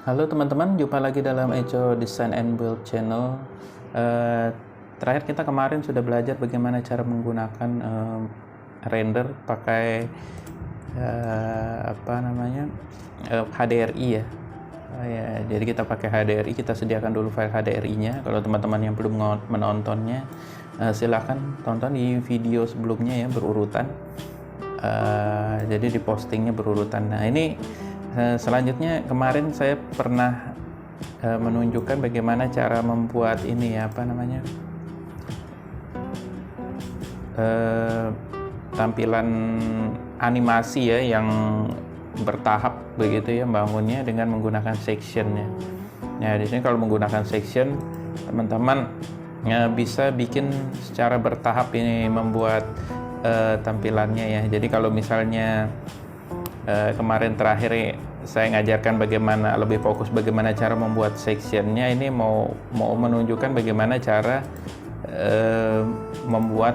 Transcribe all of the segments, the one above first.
Halo teman-teman, jumpa lagi dalam Eco Design and Build channel. Terakhir kita kemarin sudah belajar bagaimana cara menggunakan render pakai HDRI ya. Jadi kita pakai HDRI, kita sediakan dulu file HDRI-nya. Kalau teman-teman yang belum menontonnya, silahkan tonton di video sebelumnya ya, berurutan. Jadi di postingnya berurutan. Nah ini selanjutnya kemarin saya pernah menunjukkan bagaimana cara membuat ini ya, tampilan animasi ya yang bertahap begitu ya, bangunnya dengan menggunakan sectionnya. Nah di sini kalau menggunakan section, teman-teman bisa bikin secara bertahap ini membuat tampilannya ya. Jadi kalau misalnya kemarin terakhir saya ngajarkan bagaimana lebih fokus bagaimana cara membuat sectionnya, ini mau menunjukkan bagaimana cara membuat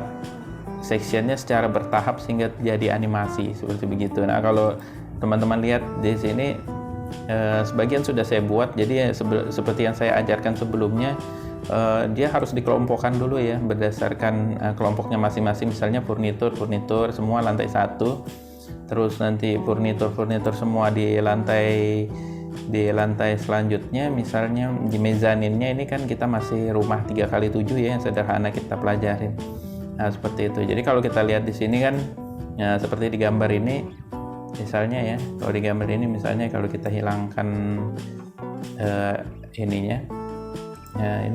sectionnya secara bertahap sehingga jadi animasi seperti begitu. Nah kalau teman-teman lihat di sini sebagian sudah saya buat, jadi seperti yang saya ajarkan sebelumnya, dia harus dikelompokkan dulu ya berdasarkan kelompoknya masing-masing. Misalnya furnitur semua lantai 1, terus nanti furnitur semua di lantai selanjutnya. Misalnya di mezaninnya ini kan kita masih rumah 3x7 ya, yang sederhana kita pelajarin. Nah seperti itu. Jadi kalau kita lihat di sini kan ya, seperti di gambar ini misalnya ya, kalau di gambar ini misalnya kalau kita hilangkan ininya ya,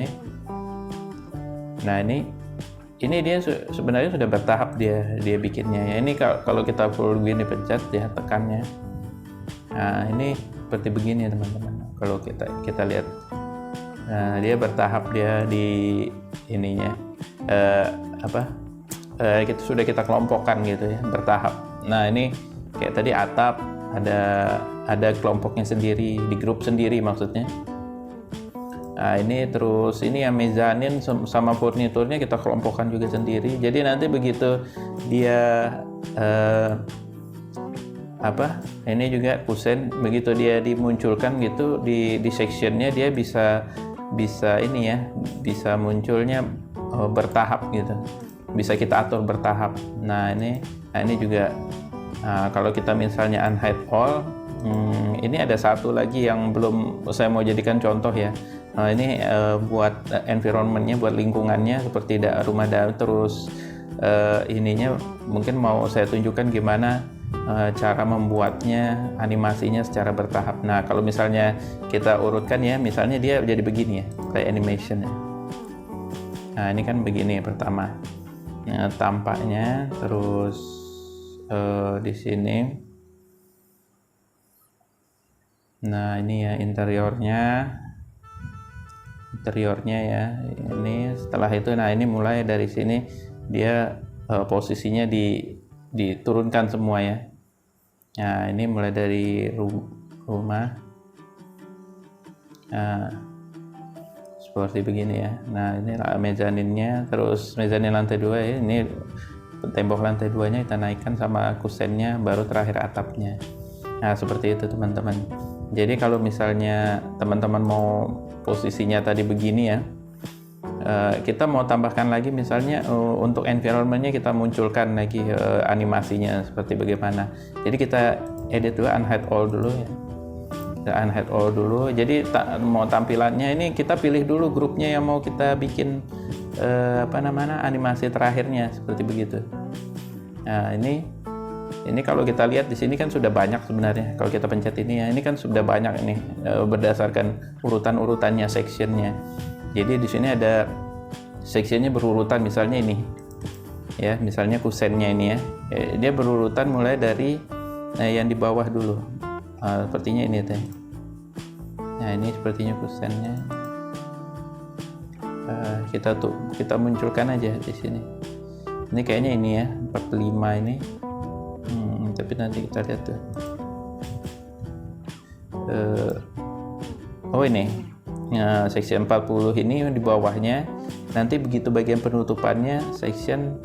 ini dia sebenarnya sudah bertahap dia bikinnya ya. Ini kalau kita full begini pencet ya, tekannya, nah ini seperti begini ya teman-teman. Kalau kita lihat, nah dia bertahap dia di ininya sudah kita kelompokkan gitu ya, bertahap. Nah ini kayak tadi atap ada kelompoknya sendiri, di grup sendiri maksudnya. Nah ini terus ini yang mezanin sama furniturnya kita kelompokkan juga sendiri. Jadi nanti begitu dia ini juga kusen, begitu dia dimunculkan gitu di sectionnya, dia bisa ini ya, bisa munculnya bertahap gitu, bisa kita atur bertahap. Nah ini juga kalau kita misalnya unhide all, ini ada satu lagi yang belum saya mau jadikan contoh ya. Ini buat environmentnya, buat lingkungannya seperti rumah terus ininya mungkin mau saya tunjukkan gimana cara membuatnya, animasinya secara bertahap. Nah kalau misalnya kita urutkan ya, misalnya dia jadi begini ya, kayak animation ya. Nah ini kan begini pertama tampaknya, terus di sini. Nah ini ya interiornya ya, ini setelah itu. Nah ini mulai dari sini dia posisinya diturunkan semua ya. Nah ini mulai dari rumah, nah seperti begini ya. Nah ini mezaninnya, terus mezanin lantai 2 ya, ini tembok lantai 2 nya kita naikkan sama kusennya, baru terakhir atapnya. Nah seperti itu teman-teman. Jadi kalau misalnya teman-teman mau posisinya tadi begini ya, kita mau tambahkan lagi misalnya untuk environmentnya kita munculkan lagi animasinya seperti bagaimana. Jadi kita edit dulu, unhide all dulu ya, kita unhide all dulu. Jadi mau tampilannya ini kita pilih dulu grupnya yang mau kita bikin animasi terakhirnya seperti begitu. Nah ini kalau kita lihat di sini kan sudah banyak sebenarnya. Kalau kita pencet ini ya, ini kan sudah banyak ini berdasarkan urutannya sectionnya. Jadi di sini ada sectionnya berurutan, misalnya ini ya, misalnya kusennya ini ya, dia berurutan mulai dari yang di bawah dulu. Sepertinya ini teh. Nah ini sepertinya kusennya. Kita munculkan aja di sini. Ini kayaknya ini ya 45 ini. Tapi nanti kita lihat tuh. Ini section 40 ini di bawahnya. Nanti begitu bagian penutupannya section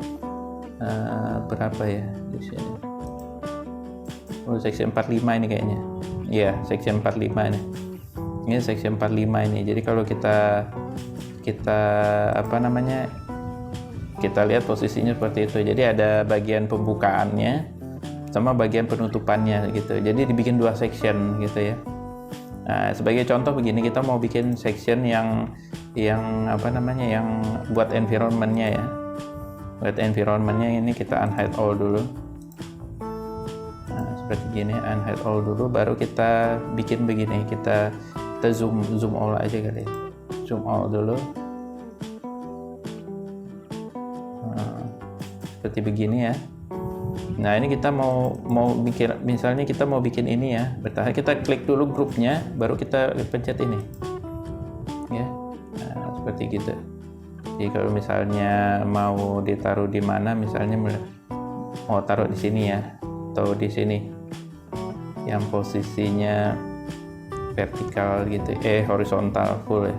berapa ya di sini? Section 45 ini kayaknya. Iya, section 45 ini. Ini section 45 ini. Jadi kalau kita apa namanya, kita lihat posisinya seperti itu. Jadi ada bagian pembukaannya sama bagian penutupannya gitu. Jadi dibikin 2 section gitu ya. Nah, sebagai contoh begini, kita mau bikin section yang apa namanya, yang buat environmentnya ya. Buat environmentnya ini kita unhide all dulu. Nah, seperti gini, unhide all dulu, baru kita bikin begini. Kita zoom all aja kali. Zoom all dulu. Nah, seperti begini ya. Nah, ini kita mau bikin, misalnya kita mau bikin ini ya, bertahan, kita klik dulu grupnya, baru kita pencet ini ya. Nah, seperti gitu. Jadi kalau misalnya mau ditaruh di mana, misalnya mau taruh di sini ya, atau di sini yang posisinya vertikal gitu, horizontal full ya.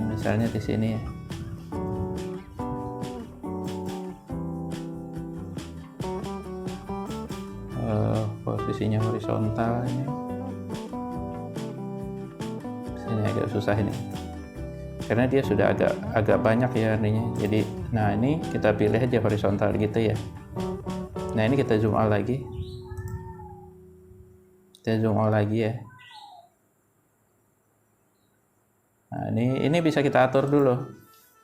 Misalnya di sini ya. Posisinya horizontal ini. Sini agak susah ini. Karena dia sudah agak banyak ya ininya. Jadi, nah ini kita pilih aja horizontal gitu ya. Nah, ini kita zoom out lagi. Kita zoom out lagi ya. Nah, ini bisa kita atur dulu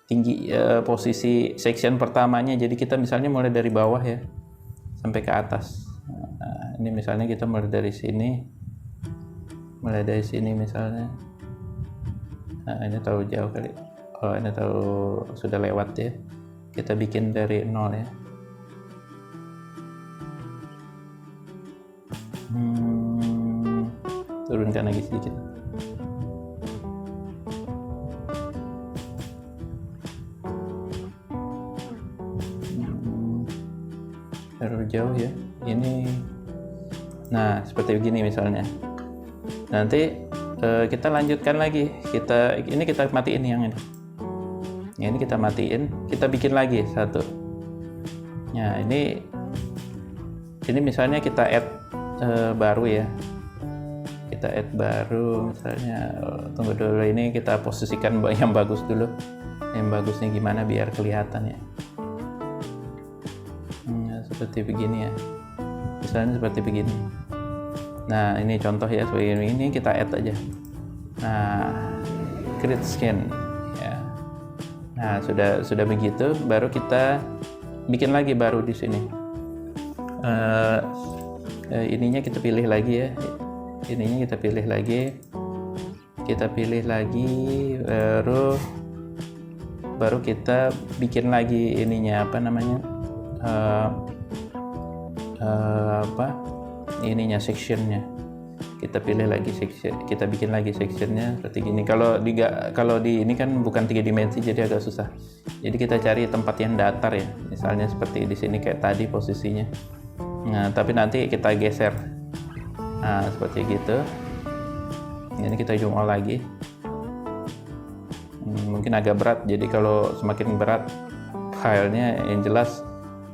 tinggi posisi section pertamanya. Jadi kita misalnya mulai dari bawah ya sampai ke atas. Nah, ini misalnya kita mulai dari sini misalnya. Nah, ini terlalu jauh kali. Oh, ini terlalu sudah lewat ya. Kita bikin dari 0 ya. Turunkan lagi sedikit. Terlalu jauh ya. Ini, nah seperti begini misalnya. Nanti kita lanjutkan lagi. Ini kita matiin yang ini. Ini kita matiin. Kita bikin lagi satu. Nah, ini misalnya kita add baru ya. Kita add baru misalnya. Tunggu dulu, ini kita posisikan yang bagus dulu. Yang bagusnya gimana biar kelihatan ya. Seperti begini ya. Misalnya seperti begini. Nah, ini contoh ya, seperti ini kita add aja. Nah, create skin ya. Nah, sudah begitu, baru kita bikin lagi baru di sini. Ininya kita pilih lagi ya. Ininya kita pilih lagi. Kita pilih lagi, baru kita bikin lagi ininya, apa namanya? Ininya sectionnya, kita pilih lagi section, kita bikin lagi sectionnya seperti gini. Kalau di ini kan bukan 3 dimensi, jadi agak susah. Jadi kita cari tempat yang datar ya, misalnya seperti di sini kayak tadi posisinya. Nah, tapi nanti kita geser. Nah, seperti gitu. Ini kita zoom out lagi. Mungkin agak berat, jadi kalau semakin berat filenya, yang jelas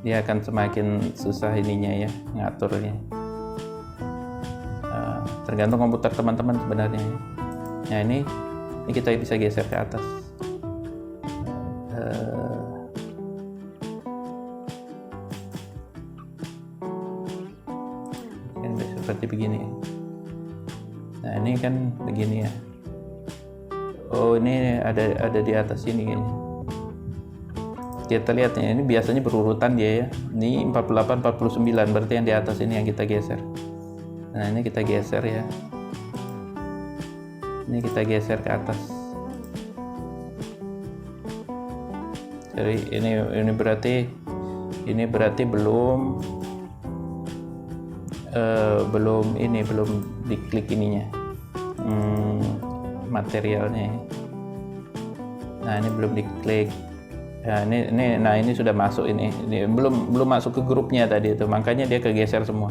dia akan semakin susah ininya ya, ngaturnya. Tergantung komputer teman-teman sebenarnya. Nah, ini kita bisa geser ke atas. Kan seperti begini. Nah, ini kan begini ya. Oh, ini ada di atas sini kayaknya. Kita lihat ya, ini biasanya berurutan dia ya. Ini 48, 49, berarti yang di atas ini yang kita geser. Nah, ini kita geser ya. Ini kita geser ke atas. Jadi ini berarti belum diklik ininya. Materialnya. Nah, ini belum diklik. Ya, ini sudah masuk ini belum masuk ke grupnya tadi itu, makanya dia kegeser semua.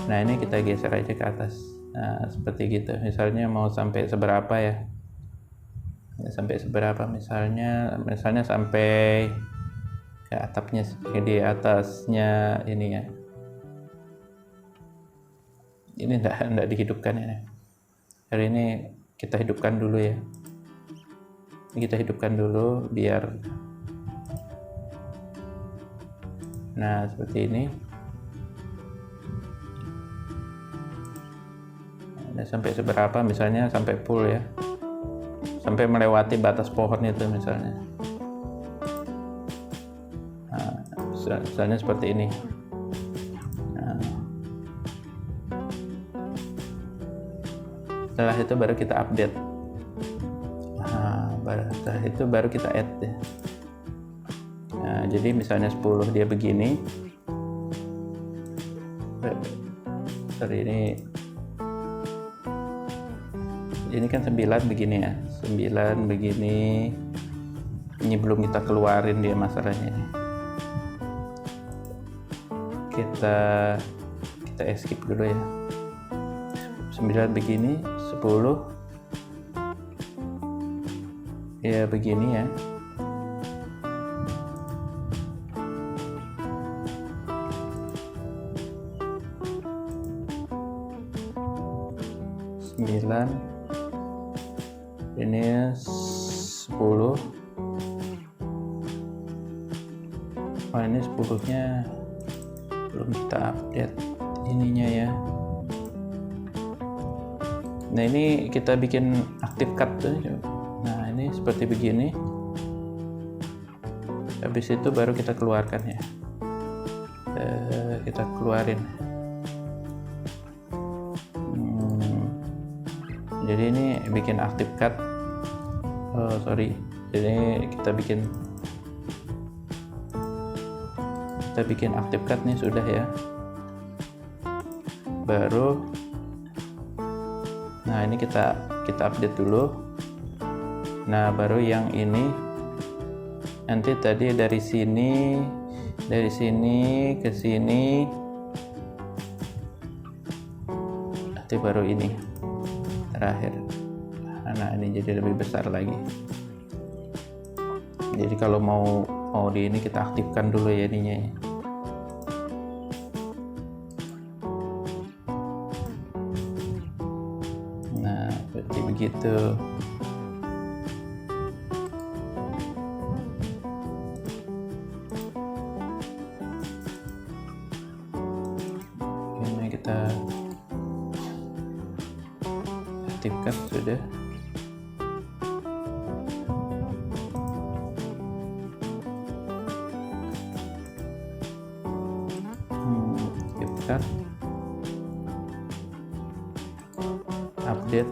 Nah, ini kita geser aja ke atas. Nah, seperti gitu. Misalnya mau sampai seberapa ya? Sampai seberapa? Misalnya sampai ke atapnya, di atasnya ini ya. Ini enggak dihidupkan ini. Hari ini kita hidupkan dulu ya. Kita hidupkan dulu biar, nah seperti ini. Nah, sampai seberapa, misalnya sampai full ya, sampai melewati batas pohon itu misalnya. Nah, misalnya seperti ini. Nah, setelah itu baru kita update. Setelah itu baru kita add ya. Nah, jadi misalnya 10 dia begini. Ini kan 9 begini ya, 9 begini. Ini belum kita keluarin dia masalahnya. Kita escape dulu ya. 9 begini, 10 ya begini ya. Ini 10. Ini 10-nya belum kita update ininya ya. Nah, ini kita bikin active cut tuh. Nah, ini seperti begini. Habis itu baru kita keluarkan ya. Kita keluarin. Jadi ini bikin active cut. Jadi kita bikin active cut nih sudah ya. Baru, nah ini kita update dulu. Nah, baru yang ini nanti tadi dari sini ke sini, nanti baru ini terakhir. Nah, ini jadi lebih besar lagi. Jadi kalau mau di ini kita aktifkan dulu ya ininya ya. Nah, seperti begitu. Ini kita aktifkan sudah. Update.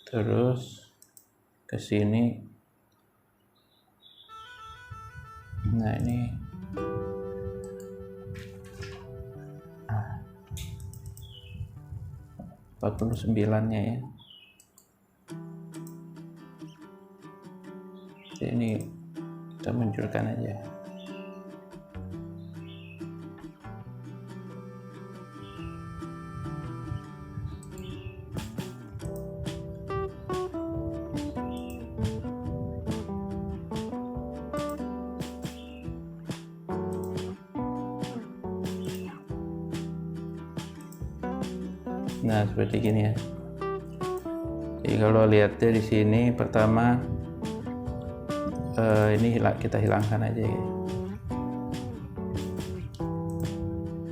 Terus ke sini. Nah, ini 49-nya ya. Jadi ini kita munculkan aja. Nah, seperti gini ya. Jadi kalau lihatnya di sini pertama ini kita hilangkan aja ya.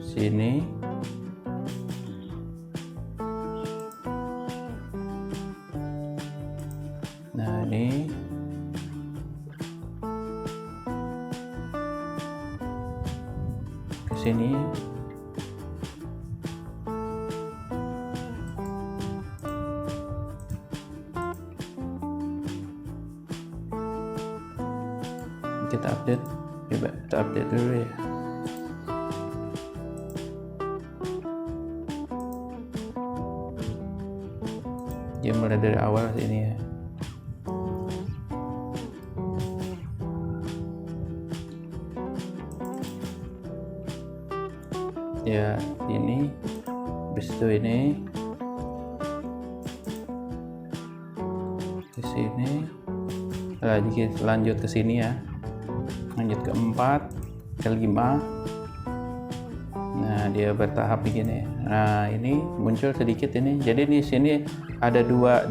Sini. Nah, ini ke sini. Kita update, coba kita update dulu ya. Dia mulai dari awal sini ya. Ya ini, habis itu ini ke sini, lagi lanjut ke sini ya. Lanjut ke 4, ke 5. Nah, dia bertahap begini. Nah, ini muncul sedikit ini. Jadi di sini ada dua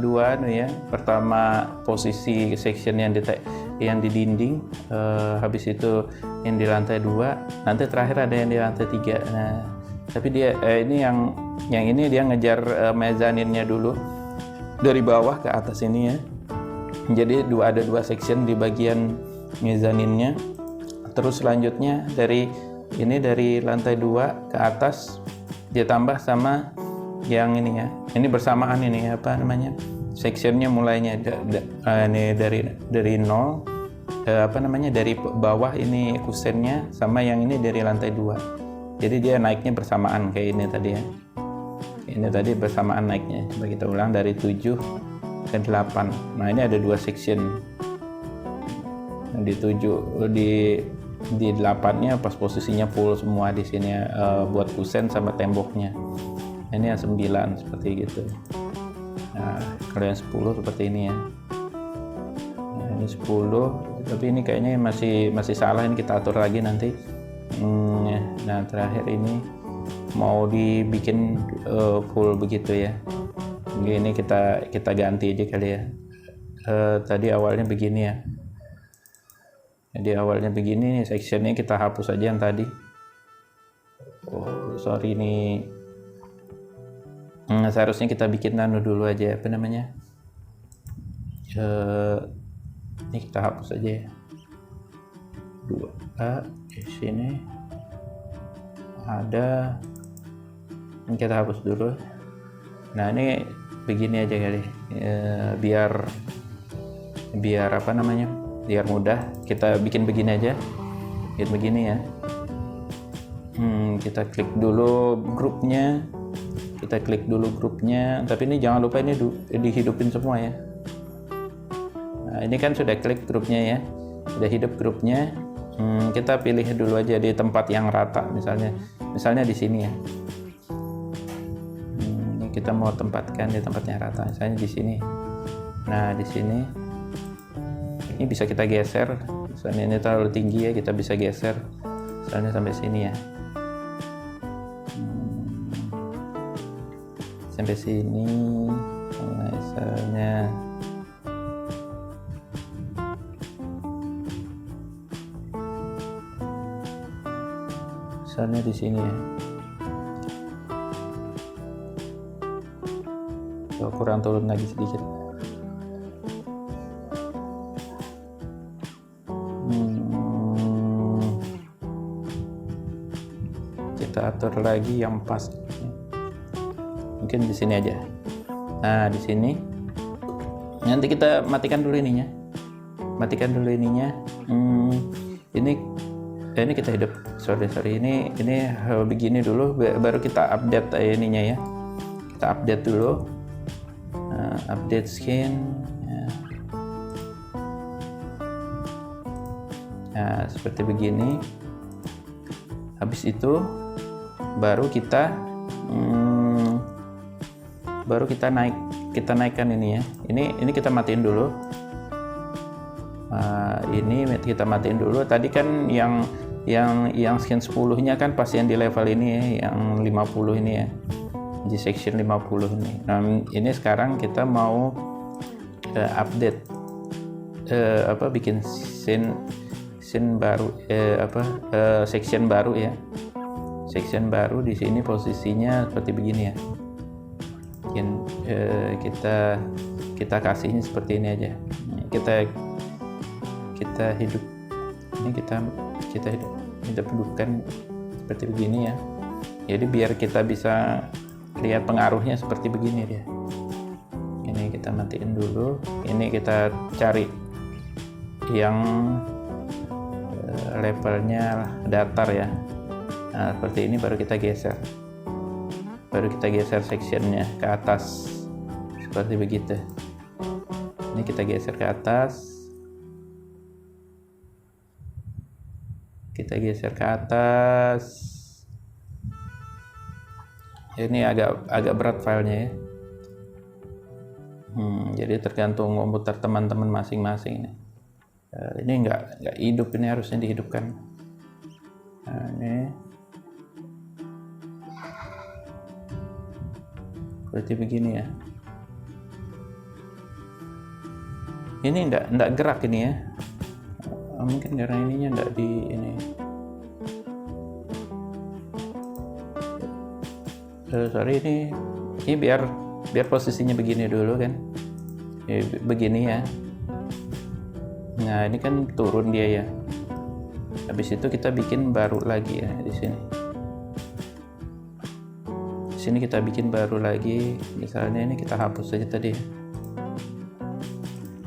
ya. Pertama posisi section yang di dinding, habis itu yang di lantai 2, nanti terakhir ada yang di lantai 3. Nah, tapi dia ini yang ini dia ngejar mezaninnya dulu dari bawah ke atas ini ya. Jadi ada dua section di bagian mezaninnya. Terus selanjutnya dari lantai 2 ke atas dia tambah sama yang ini ya. Ini bersamaan ini apa namanya? Sectionnya mulainya ini dari 0 dari bawah ini kusennya sama yang ini dari lantai 2. Jadi dia naiknya bersamaan kayak ini tadi ya. Ini tadi bersamaan naiknya. Coba kita ulang dari 7 ke 8. Nah, ini ada dua section. Di 7 di 8-nya pas posisinya full semua di sini buat kusen sama temboknya. Ini yang 9 seperti gitu. Nah, kalau yang 10 seperti ini ya. Nah, ini 10, tapi ini kayaknya masih salah, ini kita atur lagi nanti. Nah, terakhir ini mau dibikin full begitu ya. Ini kita ganti aja kali ya. Tadi awalnya begini ya. Jadi awalnya begini, sectionnya kita hapus aja yang tadi. Oh, sorry ini. Seharusnya kita bikin dulu aja, apa namanya? Ini kita hapus aja ya. 2A di sini ada. Ini kita hapus dulu. Nah, ini begini aja kali. Biar apa namanya? Biar mudah, kita bikin begini aja. Bikin begini ya. Kita klik dulu grupnya. Tapi ini jangan lupa ini dihidupin semua ya. Nah, ini kan sudah klik grupnya ya. Sudah hidup grupnya. Kita pilih dulu aja di tempat yang rata, misalnya di sini ya. Ini kita mau tempatkan di tempat yang rata, misalnya di sini. Nah, di sini ini bisa kita geser. Misalnya ini terlalu tinggi ya, kita bisa geser misalnya sampai sini ya. Sampai sini misalnya. Misalnya di sini ya. Coba kurang turun lagi sedikit. Kita atur lagi yang pas. Mungkin di sini aja. Nah, di sini. Nanti kita matikan dulu ininya. Ini kita hidup. Sorry. Ini begini dulu, baru kita update ininya ya. Kita update dulu. Update skin. Ya. Nah, seperti begini. Habis itu baru kita naikkan ini ya. Ini kita matiin dulu. Ini kita matiin dulu. Tadi kan yang skin 10-nya kan pas yang di level ini ya, yang 50 ini ya. Di section 50 ini. Nah, ini sekarang kita mau update bikin scene baru section baru ya. Section baru di sini posisinya seperti begini ya. Mungkin kita kasihnya seperti ini aja. Kita hidup. Ini kita hidupkan seperti begini ya. Jadi biar kita bisa lihat pengaruhnya seperti begini dia. Ini kita matiin dulu. Ini kita cari yang levelnya datar ya. Nah, seperti ini baru kita geser sectionnya ke atas seperti begitu. Ini kita geser ke atas, ini agak berat filenya ya. Jadi tergantung komputer teman-teman masing-masing ini. Ini nggak hidup, ini harusnya dihidupkan. Nah, ini seperti begini ya. Ini enggak gerak ini ya, mungkin karena ininya enggak di ini. Sorry, ini biar posisinya begini dulu kan, begini ya. Nah ini kan turun dia ya, habis itu kita bikin baru lagi ya di sini. Di sini kita bikin baru lagi, misalnya ini kita hapus saja tadi.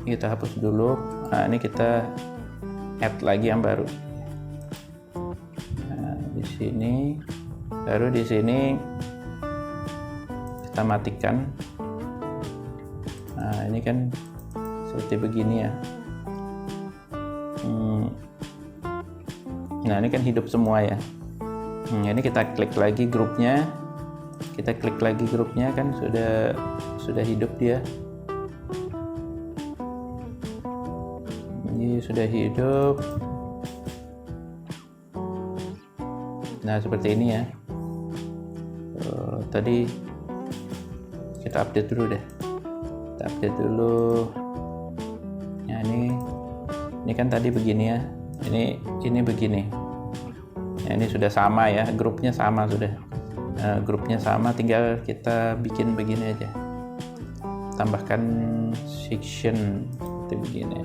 Ini kita hapus dulu. Nah ini kita add lagi yang baru. Nah di sini, baru di sini kita matikan. Nah ini kan seperti begini ya. Nah ini kan hidup semua ya. Ini kita klik lagi grupnya, kan sudah hidup dia. Ini sudah hidup. Nah seperti ini ya. Tadi kita update dulu deh. Kita update dulu. Nah ini kan tadi begini ya. Ini begini. Nah, ini sudah sama ya, grupnya sama sudah. Grupnya sama, tinggal kita bikin begini aja. Tambahkan section seperti begini.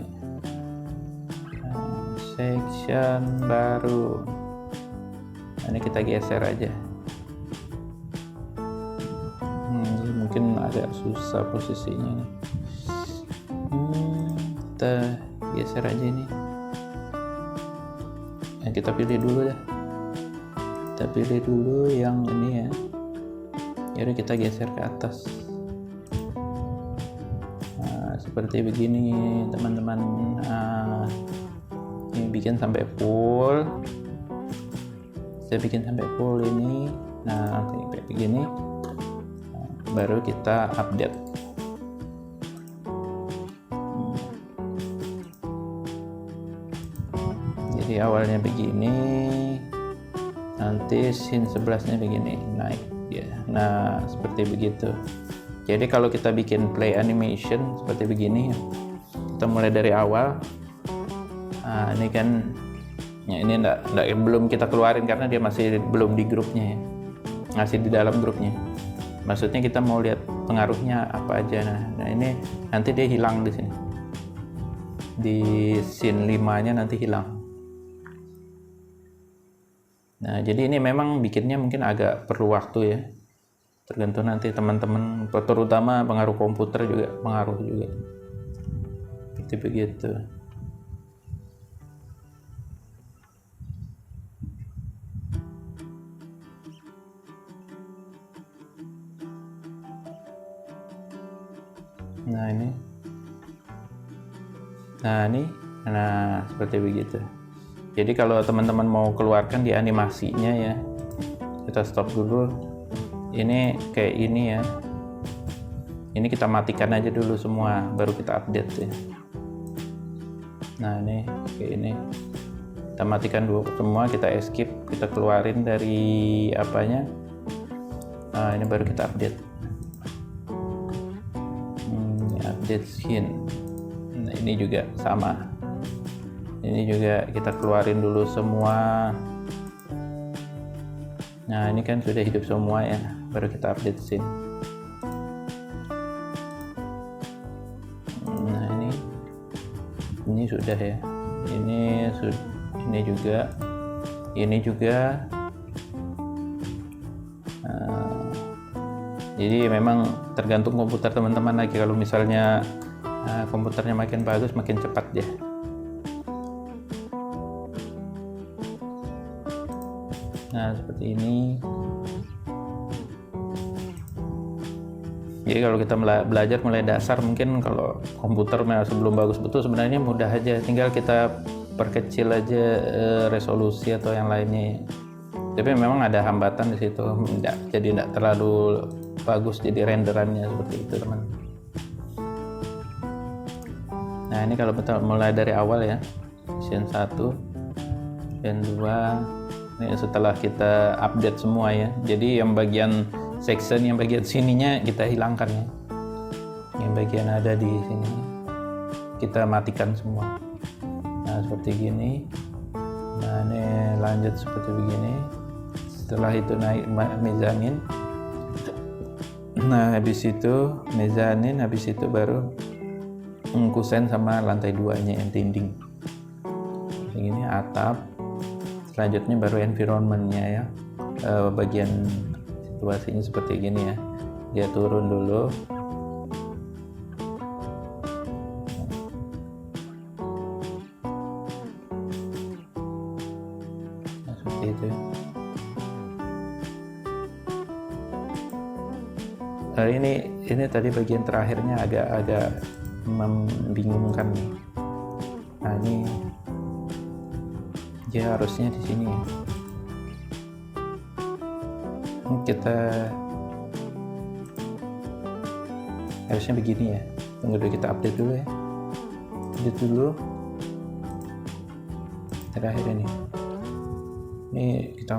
Section baru. Nah, ini kita geser aja. Mungkin agak susah posisinya nih. Kita geser aja ini. Nah, kita pilih dulu dah. Kita pilih dulu yang ini ya. Jadi kita geser ke atas. Nah, seperti begini teman-teman. Nah, ini bikin sampai full. Saya bikin sampai full ini. Nah, kayak begini. Nah, baru kita update. Jadi awalnya begini, nanti scene 11-nya begini naik ya. Nah seperti begitu. Jadi kalau kita bikin play animation seperti begini, kita mulai dari awal. Nah ini kan ya, ini belum kita keluarin karena dia masih belum di grupnya ya, masih di dalam grupnya. Maksudnya kita mau lihat pengaruhnya apa aja. Nah ini nanti dia hilang di sini, di scene 5-nya nanti hilang. Nah, jadi ini memang bikinnya mungkin agak perlu waktu ya. Tergantung nanti teman-teman, terutama pengaruh komputer juga pengaruh juga. Seperti begitu. Nah seperti begitu. Jadi kalau teman-teman mau keluarkan di animasinya ya, kita stop dulu. Ini kayak ini ya. Ini kita matikan aja dulu semua, baru kita update ya. Nah ini kayak ini. Kita matikan dulu semua, kita escape, kita keluarin dari apanya. Nah ini baru kita update. Update scene. Nah ini juga sama. Ini juga kita keluarin dulu semua. Nah ini kan sudah hidup semua ya, baru kita update scene. Nah ini sudah ya, ini juga. Jadi memang tergantung komputer teman-teman lagi. Kalau misalnya komputernya makin bagus, makin cepat dia. Nah seperti ini. Jadi kalau kita belajar mulai dasar, mungkin kalau komputer sebelum bagus betul sebenarnya mudah aja, tinggal kita perkecil aja resolusi atau yang lainnya. Tapi memang ada hambatan di situ, jadi tidak terlalu bagus jadi renderannya seperti itu teman. Nah ini kalau betul mulai dari awal ya, scene 1, scene 2. Ini setelah kita update semua ya. Jadi yang bagian section yang bagian sininya kita hilangkan ya, yang bagian ada di sini kita matikan semua. Nah seperti gini. Nah ini lanjut seperti begini. Setelah itu naik mezanin. Nah habis itu mezanin, habis itu baru kusen sama lantai 2-nya yang dinding. Begini atap. Selanjutnya baru environment-nya ya. Bagian situasinya seperti gini ya. Dia turun dulu. Nah, seperti itu. Ini tadi bagian terakhirnya agak membingungkan. Nah ini dia harusnya di sini ya. Kita harusnya begini ya. Tunggu dulu, kita update dulu ya. Update dulu. Terakhir ini kita.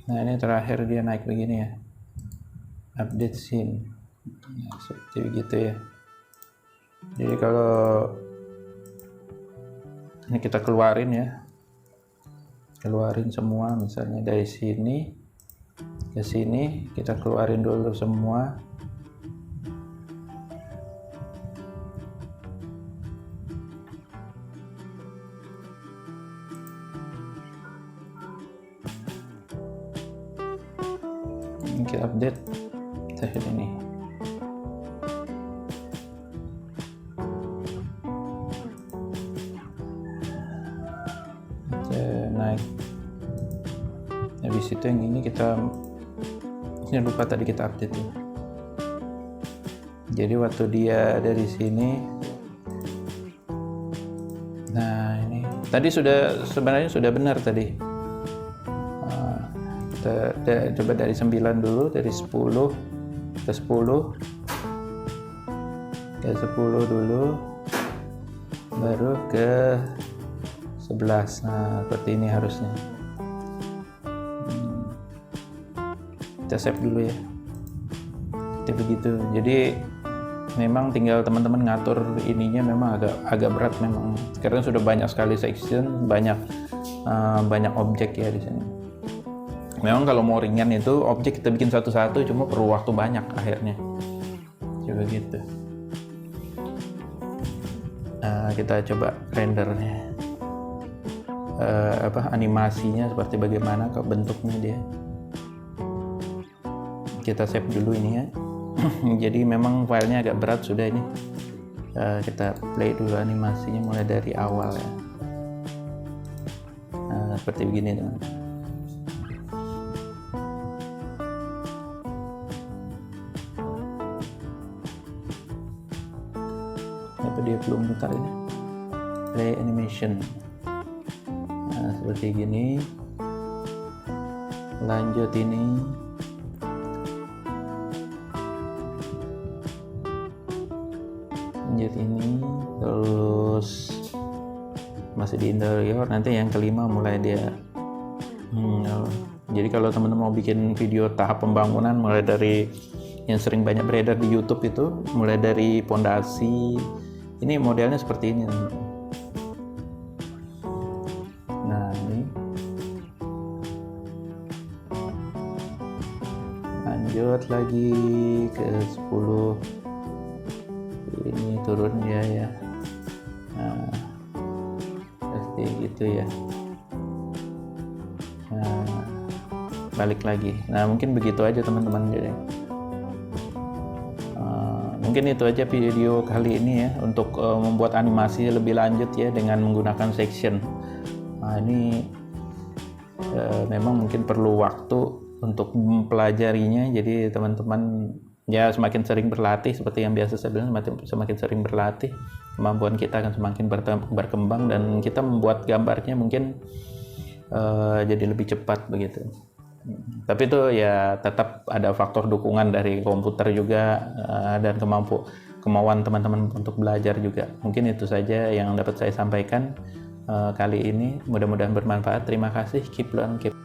Nah ini terakhir dia naik begini ya. Update scene. Nah, seperti begitu ya. Jadi kalau ini kita keluarin ya, keluarin semua, misalnya dari sini ke sini kita keluarin dulu semua. Ini kita update terakhir ini. Naik. Habis itu yang ini lupa tadi kita update ya. Jadi waktu dia ada di sini, nah ini tadi sebenarnya sudah benar tadi. Kita coba dari 9 dulu, dari 10 ke 10 dulu, baru ke 11. Nah seperti ini harusnya. Kita save dulu ya. Seperti begitu. Jadi memang tinggal teman-teman ngatur ininya, memang agak berat memang. Karena sudah banyak sekali section, banyak objek ya di sini. Memang kalau mau ringan itu objek kita bikin satu-satu, cuma perlu waktu banyak akhirnya. Coba gitu. Kita coba rendernya. Animasinya seperti bagaimana ke bentuknya dia. Kita save dulu ini ya. Jadi memang filenya agak berat sudah ini. Kita play dulu animasinya mulai dari awal ya. Seperti begini teman. Apa dia belum mutar ini? Play animation. Nah, seperti gini. Lanjut ini. Lanjut ini. Terus masih di interior. Nanti yang kelima mulai dia. Jadi kalau teman-teman mau bikin video tahap pembangunan mulai dari yang sering banyak beredar di YouTube itu, mulai dari pondasi. Ini modelnya seperti ini. Nah ini lanjut lagi ke 10. Ini turun dia ya. Nah seperti gitu ya. Nah balik lagi. Nah mungkin begitu aja teman-teman. Jadi mungkin itu aja video kali ini ya, untuk membuat animasi lebih lanjut ya dengan menggunakan section. Nah ini memang mungkin perlu waktu untuk mempelajarinya. Jadi teman-teman ya semakin sering berlatih, seperti yang biasa saya bilang, semakin sering berlatih kemampuan kita akan semakin berkembang, dan kita membuat gambarnya mungkin jadi lebih cepat begitu. Tapi itu ya tetap ada faktor dukungan dari komputer juga, dan kemauan teman-teman untuk belajar juga. Mungkin itu saja yang dapat saya sampaikan kali ini. Mudah-mudahan bermanfaat. Terima kasih. Keep learn, keep